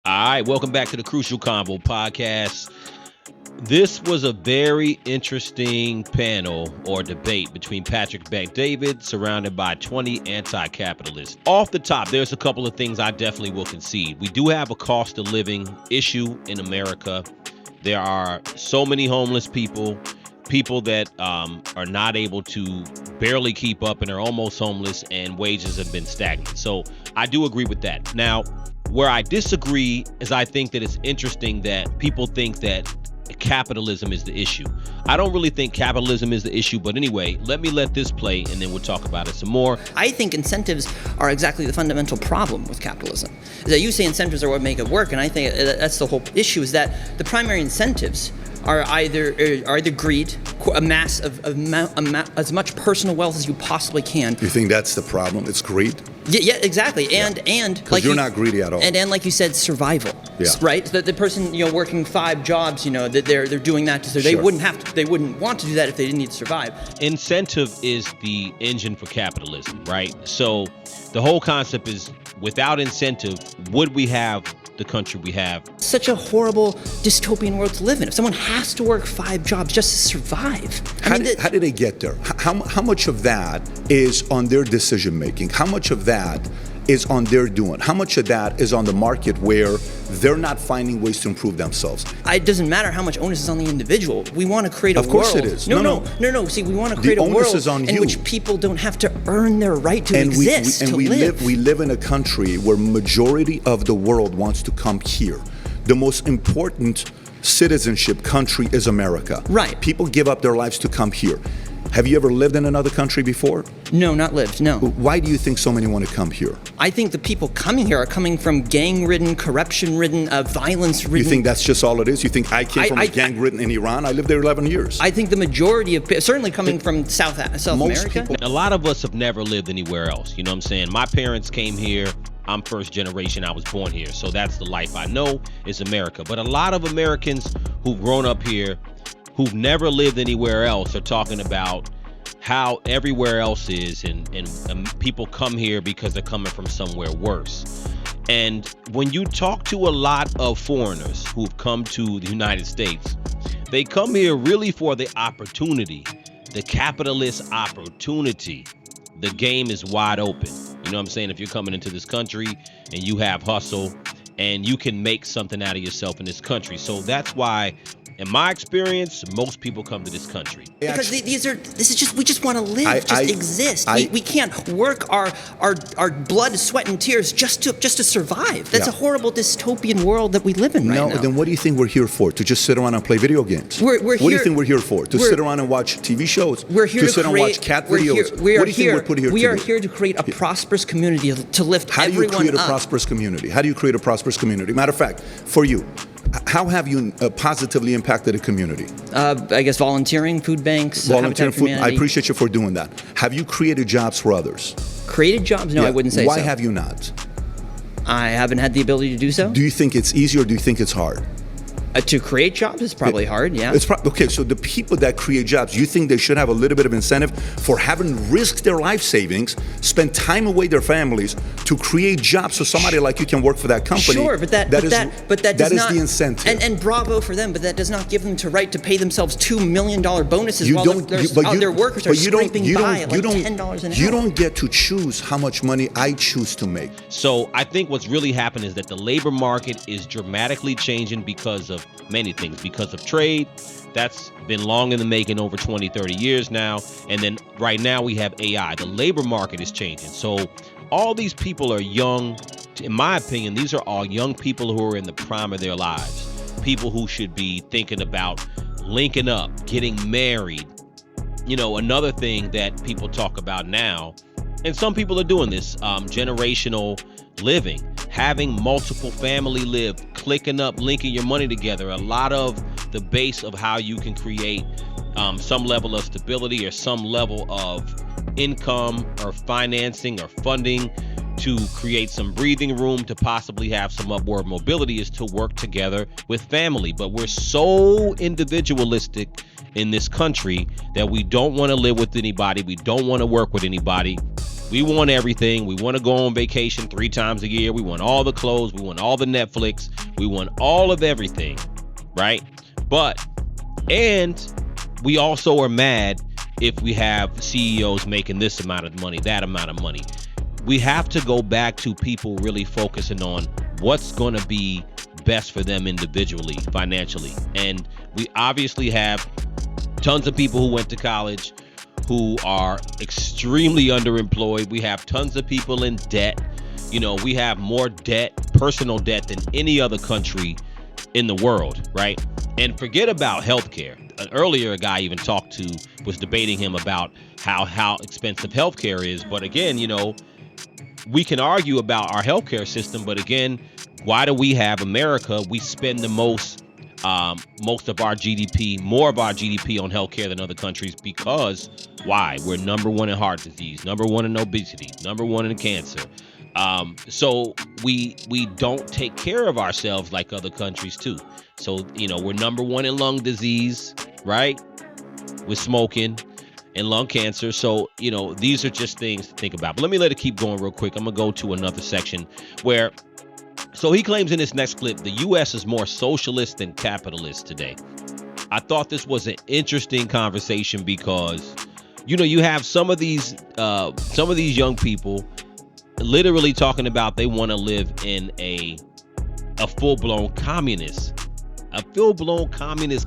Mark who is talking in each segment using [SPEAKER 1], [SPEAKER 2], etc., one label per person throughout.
[SPEAKER 1] All right, welcome back to the Crucial Convo podcast. This was a very interesting panel or debate between Patrick Bet-David, surrounded by 20 anti-capitalists. Off the top, there's a couple of things I definitely will concede. We do have a cost of living issue in America. There are so many homeless people that are not able to barely keep up and are almost homeless, and wages have been stagnant. So I do agree with that. Now, where I disagree is I think that it's interesting that people think that capitalism is the issue. I don't really think capitalism is the issue, but anyway, let this play and then we'll talk about it some more.
[SPEAKER 2] I think incentives are exactly the fundamental problem with capitalism. Is that you say incentives are what make it work, and I think that's the whole issue, is that the primary incentives are either greed, amass as much personal wealth as you possibly can.
[SPEAKER 3] You think that's the problem? It's greed?
[SPEAKER 2] Yeah, exactly. And
[SPEAKER 3] like you're not greedy at all.
[SPEAKER 2] And like you said, survival. Yeah. Right? The person working 5 jobs, that they're doing that so they wouldn't want to do that if they didn't need to survive.
[SPEAKER 1] Incentive is the engine for capitalism, right? So the whole concept is, without incentive, would we have the country we have?
[SPEAKER 2] Such a horrible dystopian world to live in. If someone has to work 5 jobs just to survive.
[SPEAKER 3] How did they get there? How much of that is on their decision making? How much of that is on their doing? How much of that is on the market where they're not finding ways to improve themselves?
[SPEAKER 2] It doesn't matter how much onus is on the individual. We want to create a world.
[SPEAKER 3] Of course it is.
[SPEAKER 2] No. See, we want to create a world in which people don't have to earn their right to exist, to live.
[SPEAKER 3] We live in a country where majority of the world wants to come here. The most important citizenship country is America.
[SPEAKER 2] Right.
[SPEAKER 3] People give up their lives to come here. Have you ever lived in another country before?
[SPEAKER 2] No, not lived, no.
[SPEAKER 3] Why do you think so many want to come here?
[SPEAKER 2] I think the people coming here are coming from gang-ridden, corruption-ridden, violence-ridden.
[SPEAKER 3] You think that's just all it is? You think I came from a gang-ridden in Iran? I lived there 11 years.
[SPEAKER 2] I think the majority of certainly coming from South America.
[SPEAKER 1] A lot of us have never lived anywhere else. You know what I'm saying? My parents came here. I'm first generation. I was born here. So that's the life I know is America. But a lot of Americans who've grown up here, who've never lived anywhere else, are talking about how everywhere else is, and people come here because they're coming from somewhere worse. And when you talk to a lot of foreigners who've come to the United States, they come here really for the opportunity, the capitalist opportunity. The game is wide open. You know what I'm saying? If you're coming into this country and you have hustle and you can make something out of yourself in this country. So that's why, in my experience, most people come to this country.
[SPEAKER 2] Because we just want to live, exist. We can't work our blood, sweat, and tears just to survive. That's a horrible dystopian world that we live in right now.
[SPEAKER 3] No, then what do you think we're here for? To just sit around and play video games? What do you think we're here for? To sit around and watch TV shows?
[SPEAKER 2] We're here to
[SPEAKER 3] sit and watch cat videos? What do you think we're put here to do?
[SPEAKER 2] We are here to create a prosperous community, to lift everyone up.
[SPEAKER 3] How do you create a prosperous community? How do you create a prosperous community? Matter of fact, for you, how have you positively impacted a community?
[SPEAKER 2] I guess volunteering, food banks,
[SPEAKER 3] volunteering food. I appreciate you for doing that. Have you created jobs for others?
[SPEAKER 2] Created jobs? No, I wouldn't say so.
[SPEAKER 3] Why have you not?
[SPEAKER 2] I haven't had the ability to do so.
[SPEAKER 3] Do you think it's easy or do you think it's hard?
[SPEAKER 2] To create jobs is probably hard, yeah.
[SPEAKER 3] Okay, so the people that create jobs, you think they should have a little bit of incentive for having risked their life savings, spend time away their families to create jobs so somebody like you can work for that company?
[SPEAKER 2] Sure, but that is
[SPEAKER 3] the incentive.
[SPEAKER 2] And bravo for them, but that does not give them the right to pay themselves $2 million bonuses while their workers are scraping by at like $10 an hour.
[SPEAKER 3] You don't get to choose how much money I choose to make.
[SPEAKER 1] So I think what's really happened is that the labor market is dramatically changing because of many things, because of trade. That's been long in the making, over 20, 30 years now. And then right now we have AI. The labor market is changing. So all these people are young. In my opinion, these are all young people who are in the prime of their lives. People who should be thinking about linking up, getting married. Another thing that people talk about now, and some people are doing this, generational living, having multiple family live, clicking up, linking your money together. A lot of the base of how you can create some level of stability or some level of income or financing or funding to create some breathing room to possibly have some upward mobility is to work together with family. But we're so individualistic in this country that we don't want to live with anybody. We don't want to work with anybody. We want everything. We want to go on vacation 3 times a year. We want all the clothes. We want all the Netflix. We want all of everything, right? And we also are mad if we have CEOs making this amount of money, that amount of money. We have to go back to people really focusing on what's going to be best for them individually, financially. And we obviously have tons of people who went to college who are extremely underemployed. We have tons of people in debt. You know, we have more debt, personal debt, than any other country in the world, right? And forget about healthcare. Earlier, a guy even was debating him about how expensive healthcare is. But again, you know, we can argue about our healthcare system, but again, why do we have America? We spend the most of our GDP, more of our GDP on healthcare than other countries because why? We're number 1 in heart disease, number 1 in obesity, number 1 in cancer. So we don't take care of ourselves like other countries too. So, you know, we're number 1 in lung disease, right? With smoking and lung cancer. So, you know, these are just things to think about. But let me let it keep going real quick. I'm going to go to another section where, so he claims in this next clip, the U.S. is more socialist than capitalist today. I thought this was an interesting conversation because, you know, you have some of these young people literally talking about they want to live in a full-blown communist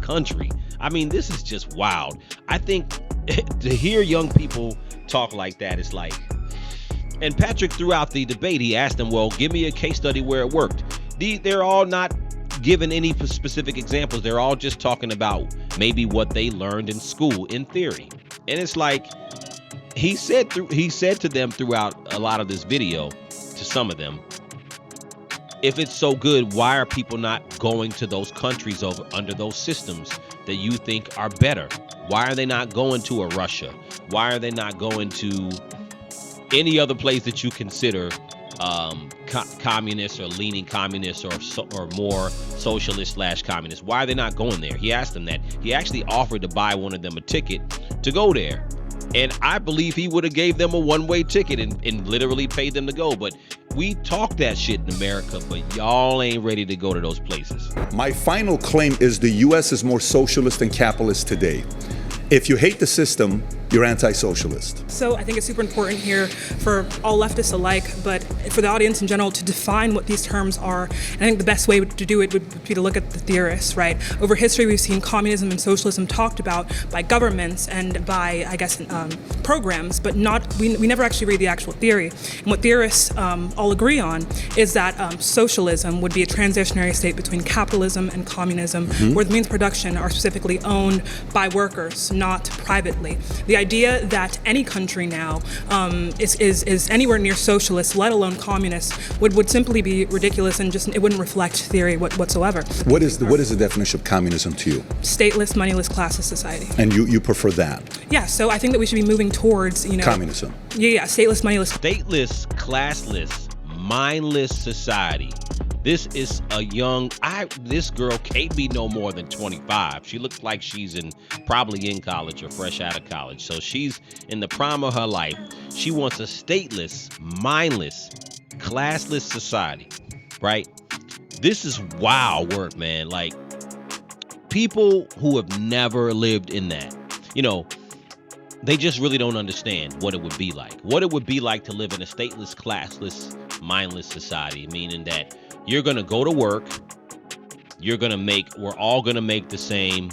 [SPEAKER 1] country. I mean, this is just wild. I think to hear young people talk like that is like, and Patrick, throughout the debate, he asked them, well, give me a case study where it worked. They're all not given any specific examples. They're all just talking about maybe what they learned in school, in theory. And it's like, he said to them throughout a lot of this video, to some of them, if it's so good, why are people not going to those countries under those systems that you think are better? Why are they not going to a Russia? Why are they not going to any other place that you consider communist or leaning communist or more socialist / communist? Why are they not going there? He asked them that. He actually offered to buy one of them a ticket to go there. And I believe he would have gave them a one-way ticket and literally paid them to go. But we talk that shit in America, but y'all ain't ready to go to those places.
[SPEAKER 3] My final claim is the U.S. is more socialist than capitalist today. If you hate the system, you're anti-socialist.
[SPEAKER 4] So I think it's super important here for all leftists alike, but for the audience in general to define what these terms are. And I think the best way to do it would be to look at the theorists, right? Over history, we've seen communism and socialism talked about by governments and by, I guess, programs, but we never actually read the actual theory. And what theorists all agree on is that socialism would be a transitionary state between capitalism and communism, where the means of production are specifically owned by workers, not privately. The idea that any country now is anywhere near socialist, let alone communist, would simply be ridiculous and just it wouldn't reflect theory whatsoever.
[SPEAKER 3] What is the definition of communism to you?
[SPEAKER 4] Stateless, moneyless, classless society.
[SPEAKER 3] And you prefer that?
[SPEAKER 4] Yeah. So I think that we should be moving towards
[SPEAKER 3] communism.
[SPEAKER 4] Yeah. Stateless, moneyless.
[SPEAKER 1] Stateless, classless, mindless society. This is this girl can't be no more than 25. She looks like she's probably in college or fresh out of college. So she's in the prime of her life. She wants a stateless, mindless, classless society, right? This is wild work, man. Like, people who have never lived in that, they just really don't understand what it would be like. What it would be like to live in a stateless, classless, mindless society, meaning that you're going to go to work. We're all going to make the same.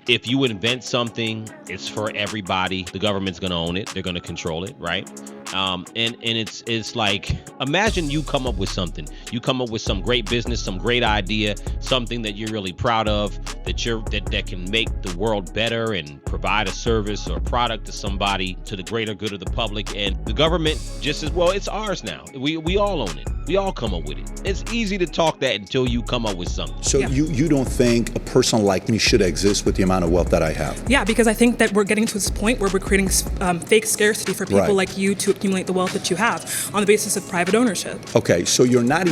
[SPEAKER 1] If you invent something, it's for everybody. The government's going to own it. They're going to control it, right? And it's like, imagine you come up with something. You come up with some great business, some great idea, something that you're really proud of, that can make the world better and provide a service or product to somebody, to the greater good of the public. And the government just says, well, it's ours now. We all own it. We all come up with it. It's easy to talk that until you come up with something.
[SPEAKER 3] So
[SPEAKER 4] yeah.
[SPEAKER 3] You don't think a person like me should exist with the amount of wealth that I have?
[SPEAKER 4] Yeah, because I think that we're getting to this point where we're creating fake scarcity for people
[SPEAKER 3] Right.
[SPEAKER 4] like you to accumulate the wealth that you have on the basis of private ownership.
[SPEAKER 3] Okay, so you're not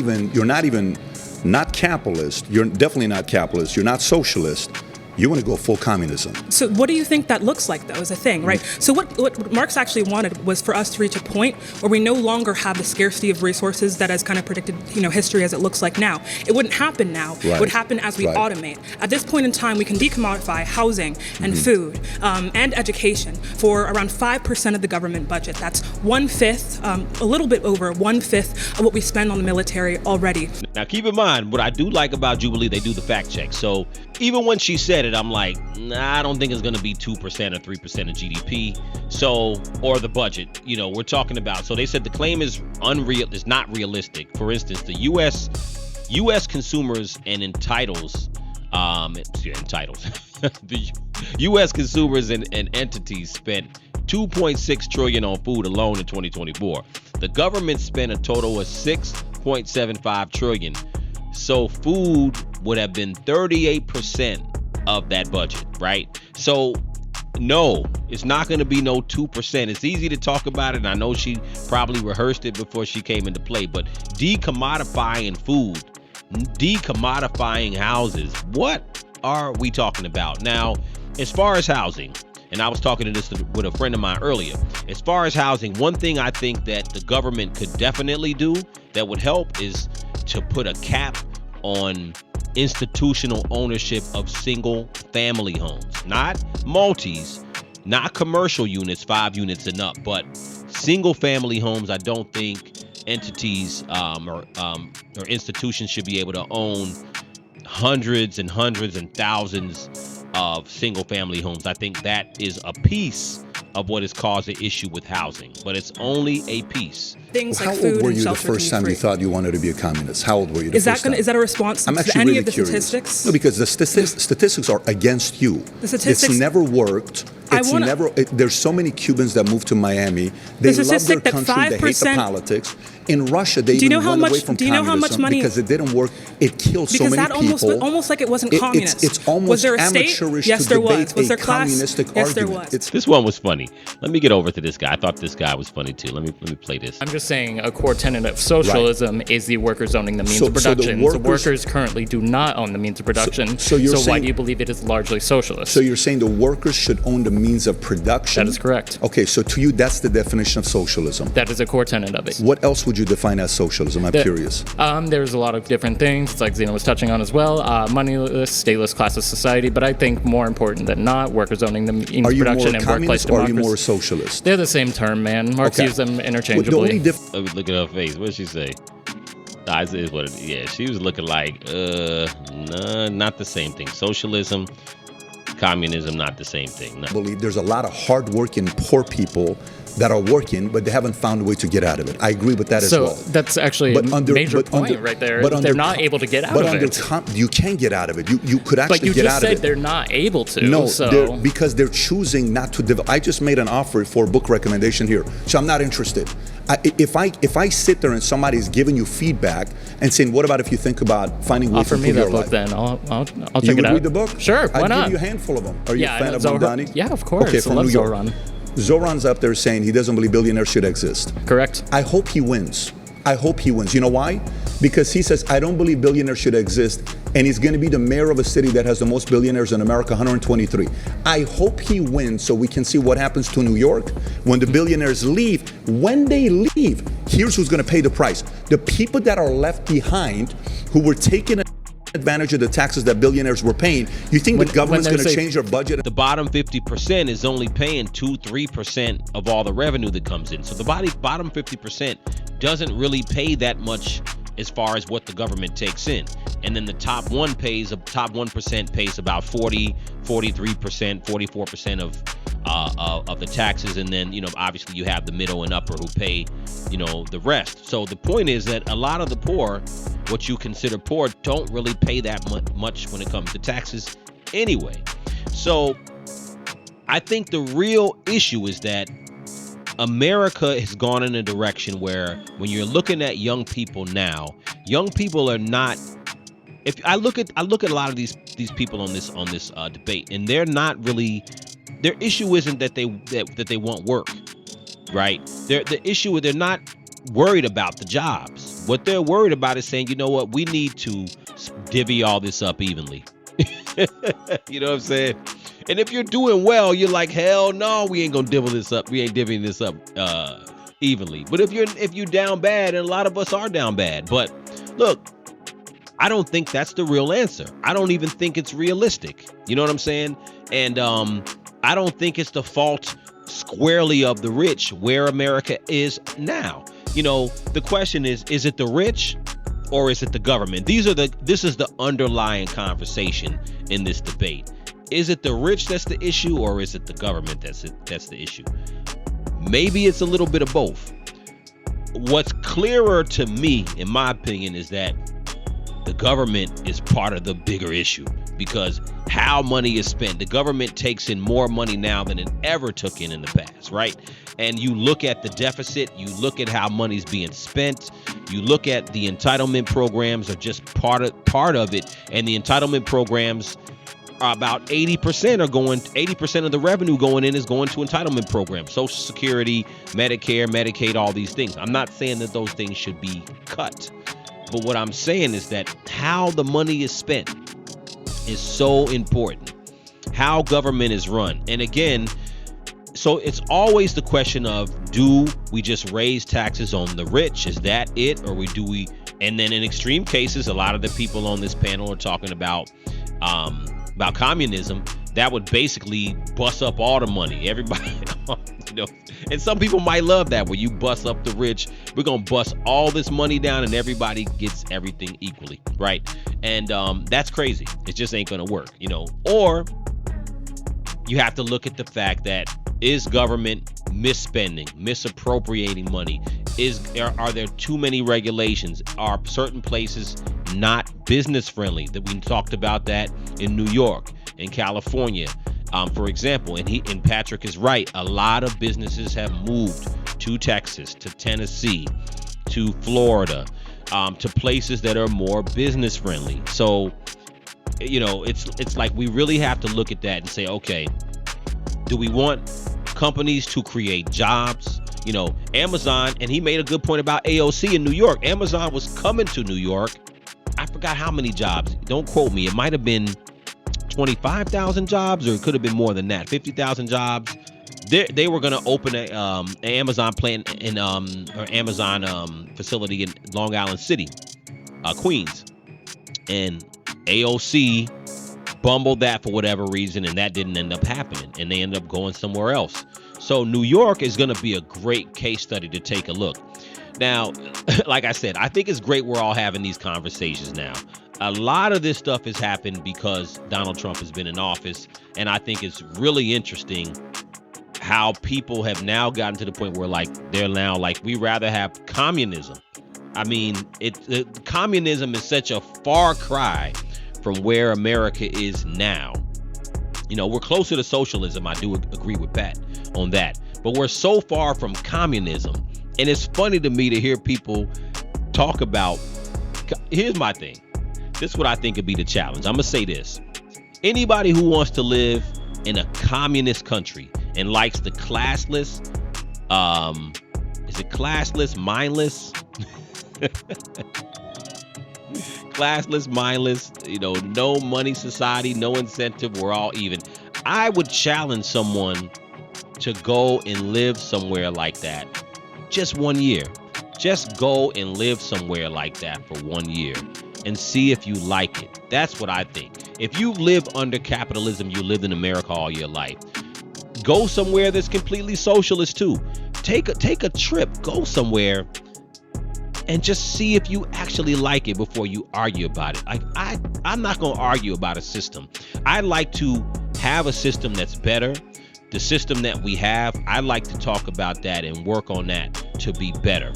[SPEAKER 3] capitalist. You're definitely not capitalist. You're not socialist. You want to go full communism.
[SPEAKER 4] So what do you think that looks like, though, is a thing, right? So what Marx actually wanted was for us to reach a point where we no longer have the scarcity of resources that has kind of predicted, history as it looks like now. It wouldn't happen now. It would happen as we automate. At this point in time, we can decommodify housing and food and education for around 5% of the government budget. That's 1/5, a little bit over 1/5 of what we spend on the military already.
[SPEAKER 1] Now, keep in mind, what I do like about Jubilee, they do the fact check. So even when she said it, I'm like, nah, I don't think it's going to be 2% or 3% of GDP. So, or the budget, we're talking about. So they said the claim is unreal, is not realistic. For instance, the U.S. consumers and the U.S. consumers and entities spent $2.6 trillion on food alone in 2024. The government spent a total of $6.75 trillion. So food would have been 38% of that budget, right? So no, it's not going to be no 2%. It's easy to talk about it, and I know she probably rehearsed it before she came into play, but decommodifying food, decommodifying houses, what are we talking about? Now, as far as housing, and I was talking to this with a friend of mine earlier, as far as housing, one thing I think that the government could definitely do that would help is to put a cap on institutional ownership of single family homes, not multis, not commercial units, 5 units and up, but single family homes. I don't think entities or institutions should be able to own hundreds and thousands of single family homes. I think that is a piece of what has caused the issue with housing, but it's only a piece.
[SPEAKER 4] Things
[SPEAKER 3] How
[SPEAKER 4] like food
[SPEAKER 3] old were
[SPEAKER 4] and
[SPEAKER 3] you the
[SPEAKER 4] shelter
[SPEAKER 3] first
[SPEAKER 4] can be
[SPEAKER 3] time
[SPEAKER 4] free.
[SPEAKER 3] you thought you wanted to be a communist? How old were you the
[SPEAKER 4] Is
[SPEAKER 3] first time?
[SPEAKER 4] that a response
[SPEAKER 3] I'm
[SPEAKER 4] to
[SPEAKER 3] actually
[SPEAKER 4] any
[SPEAKER 3] really
[SPEAKER 4] of the
[SPEAKER 3] curious.
[SPEAKER 4] statistics?
[SPEAKER 3] No, because the statistics are against you.
[SPEAKER 4] The statistics-
[SPEAKER 3] It's never worked. There's so many Cubans that moved to Miami. They
[SPEAKER 4] The
[SPEAKER 3] love their
[SPEAKER 4] statistic that
[SPEAKER 3] country. They hate the
[SPEAKER 4] 5%
[SPEAKER 3] politics. In Russia, they
[SPEAKER 4] Do you know
[SPEAKER 3] even
[SPEAKER 4] how
[SPEAKER 3] run away
[SPEAKER 4] much-
[SPEAKER 3] from
[SPEAKER 4] do you know how much
[SPEAKER 3] communism
[SPEAKER 4] money-
[SPEAKER 3] because it didn't work. It killed so
[SPEAKER 4] Because
[SPEAKER 3] many
[SPEAKER 4] that
[SPEAKER 3] people.
[SPEAKER 4] almost like it wasn't communist.
[SPEAKER 3] It's almost
[SPEAKER 4] was there a state?
[SPEAKER 3] amateurish
[SPEAKER 4] Yes,
[SPEAKER 3] to
[SPEAKER 4] there
[SPEAKER 3] debate
[SPEAKER 4] was. Was
[SPEAKER 3] a
[SPEAKER 4] there class?
[SPEAKER 3] communistic
[SPEAKER 4] Yes, there
[SPEAKER 3] argument.
[SPEAKER 4] was.
[SPEAKER 1] This one was funny. Let me get over to this guy. I thought this guy was funny too. Let me play this.
[SPEAKER 5] I'm just saying a core tenet of socialism is the workers owning the means of production. The workers currently do not own the means of production.
[SPEAKER 3] So
[SPEAKER 5] why do you believe it is largely socialist?
[SPEAKER 3] So you're saying the workers should own the means of production?
[SPEAKER 5] That is correct.
[SPEAKER 3] Okay, so to you, that's the definition of socialism.
[SPEAKER 5] That is a core tenet of it.
[SPEAKER 3] What else would you define as socialism? I'm curious.
[SPEAKER 5] There's a lot of different things, like Zena was touching on as well. Moneyless, stateless classes society, but I think more important than not, workers owning the means of production and workplace
[SPEAKER 3] communist or are you
[SPEAKER 5] democracy.
[SPEAKER 3] more socialist?
[SPEAKER 5] They're the same term, man. Marx used them interchangeably.
[SPEAKER 1] Let me look at her face. What did she say? Yeah, she was looking like, nah, not the same thing. Socialism, communism, not the same thing. No.
[SPEAKER 3] I believe there's a lot of hardworking poor people that are working, but they haven't found a way to get out of it. I agree with that as well.
[SPEAKER 5] So that's actually a major point right there. They're not able to get out of it.
[SPEAKER 3] You can get out of it. You could actually get out of it.
[SPEAKER 5] But you just said they're not able to.
[SPEAKER 3] No, because they're choosing not to develop. I just made an offer for a book recommendation here, so I'm not interested. If I sit there and somebody's giving you feedback and saying, "What about if you think about finding ways to improve your life?"
[SPEAKER 5] Offer me that book, then I'll check it out.
[SPEAKER 3] You would read the book?
[SPEAKER 5] Sure, why not?
[SPEAKER 3] I'd give you a handful of them. Are you a fan of Mamdani?
[SPEAKER 5] Yeah, of course.
[SPEAKER 3] Okay, from
[SPEAKER 5] I love
[SPEAKER 3] New York.
[SPEAKER 5] Zoran.
[SPEAKER 3] Zoran's up there saying he doesn't believe billionaires should exist.
[SPEAKER 5] Correct.
[SPEAKER 3] I hope he wins. I hope he wins. You know why? Because he says, I don't believe billionaires should exist, and he's going to be the mayor of a city that has the most billionaires in America, 123. I hope he wins so we can see what happens to New York when the billionaires leave. When they leave, here's who's going to pay the price. The people that are left behind who were taking advantage of the taxes that billionaires were paying. You think the government's going to change their budget?
[SPEAKER 1] The bottom 50% is only paying 2-3% of all the revenue that comes in. So the bottom 50% doesn't really pay that much as far as what the government takes in. And then the top 1% pays about 40, 43%, 44% of the taxes. And then, obviously you have the middle and upper who pay, the rest. So the point is that a lot of the poor, what you consider poor, don't really pay that much when it comes to taxes anyway. So I think the real issue is that America has gone in a direction where when you're looking at young people now, young people are not. If I look at a lot of these people on this debate, and they're not really. Their issue isn't that they won't work, right? The issue is they're not worried about the jobs. What they're worried about is saying, you know what, we need to divvy all this up evenly. You know what I'm saying? And if you're doing well, you're like, hell no, we ain't gonna divvy this up. We ain't divvying this up evenly. But if you're down bad, and a lot of us are down bad, but look, I don't think that's the real answer. I don't even think it's realistic. You know what I'm saying? And I don't think it's the fault squarely of the rich where America is now. You know, the question is it the rich or is it the government? This is the underlying conversation in this debate. Is it the rich that's the issue, or is it the government that's the issue? Maybe it's a little bit of both. What's clearer to me, in my opinion, is that the government is part of the bigger issue, because how money is spent. The government takes in more money now than it ever took in the past, right? And you look at the deficit, you look at how money's being spent, you look at the entitlement programs are just part of it, and the entitlement programs are about 80% of the revenue going in is going to entitlement programs, Social Security, Medicare, Medicaid, all these things. I'm not saying that those things should be cut. But what I'm saying is that how the money is spent is so important. How government is run. And again, so it's always the question of, do we just raise taxes on the rich? Is that it? Or and then in extreme cases, a lot of the people on this panel are talking about communism. That would basically bust up all the money. Everybody, you know, and some people might love that, where you bust up the rich. We're going to bust all this money down and everybody gets everything equally, right? And that's crazy. It just ain't going to work, you know. Or you have to look at the fact that, is government misspending, misappropriating money? Are there too many regulations? Are certain places not business friendly? That we talked about that in New York, in California, for example. And Patrick is right. A lot of businesses have moved to Texas, to Tennessee, to Florida, to places that are more business friendly. So, you know, it's like we really have to look at that and say, okay, do we want companies to create jobs? You know, Amazon, and he made a good point about AOC in New York. Amazon was coming to New York. I forgot how many jobs. Don't quote me. It might have been 25,000 jobs, or it could have been more than that. 50,000 jobs. They were going to open an Amazon plant in or Amazon facility in Long Island City, Queens, and AOC bumbled that for whatever reason, and that didn't end up happening, and they ended up going somewhere else. So New York is going to be a great case study to take a look. Now, like I said, I think it's great we're all having these conversations now. A lot of this stuff has happened because Donald Trump has been in office, and I think it's really interesting how people have now gotten to the point where, like, they're now like, we rather have communism. I mean, communism is such a far cry from where America is now. You know, we're closer to socialism. I do agree with Pat on that. But we're so far from communism. And it's funny to me to hear people talk about, here's my thing. This is what I think would be the challenge. I'm going to say this. Anybody who wants to live in a communist country and likes the classless, is it classless, mindless? Classless, mindless, you know, no money society, no incentive, we're all even. I would challenge someone to go and live somewhere like that. Just 1 year. Just go and live somewhere like that for 1 year and see if you like it. That's what I think. If you live under capitalism, you lived in America all your life. Go somewhere that's completely socialist too. Take a trip, go somewhere and just see if you actually like it before you argue about it. Like I'm not going to argue about a system. I like to have a system that's better. The system that we have, I like to talk about that and work on that to be better.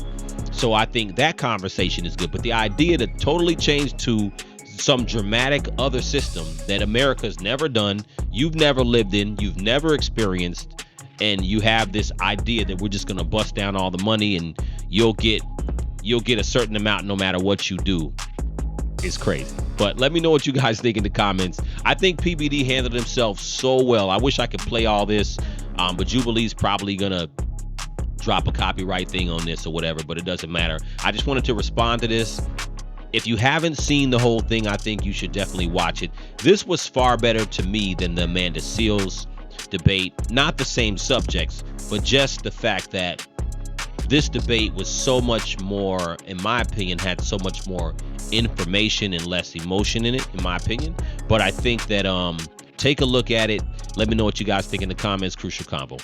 [SPEAKER 1] So I think that conversation is good. But the idea to totally change to some dramatic other system that America's never done, you've never lived in, you've never experienced, and you have this idea that we're just going to bust down all the money and you'll get a certain amount no matter what you do, is crazy. But let me know what you guys think in the comments. I think PBD handled himself so well. I wish I could play all this, but Jubilee's probably gonna drop a copyright thing on this or whatever, but it doesn't matter. I just wanted to respond to this. if you haven't seen the whole thing, I think you should definitely watch it. This was far better to me than the Amanda Seales debate. Not the same subjects, but just the fact that this debate was so much more, in my opinion, had so much more information and less emotion in it, in my opinion. But I think that take a look at it. Let me know what you guys think in the comments. Crucial Convo.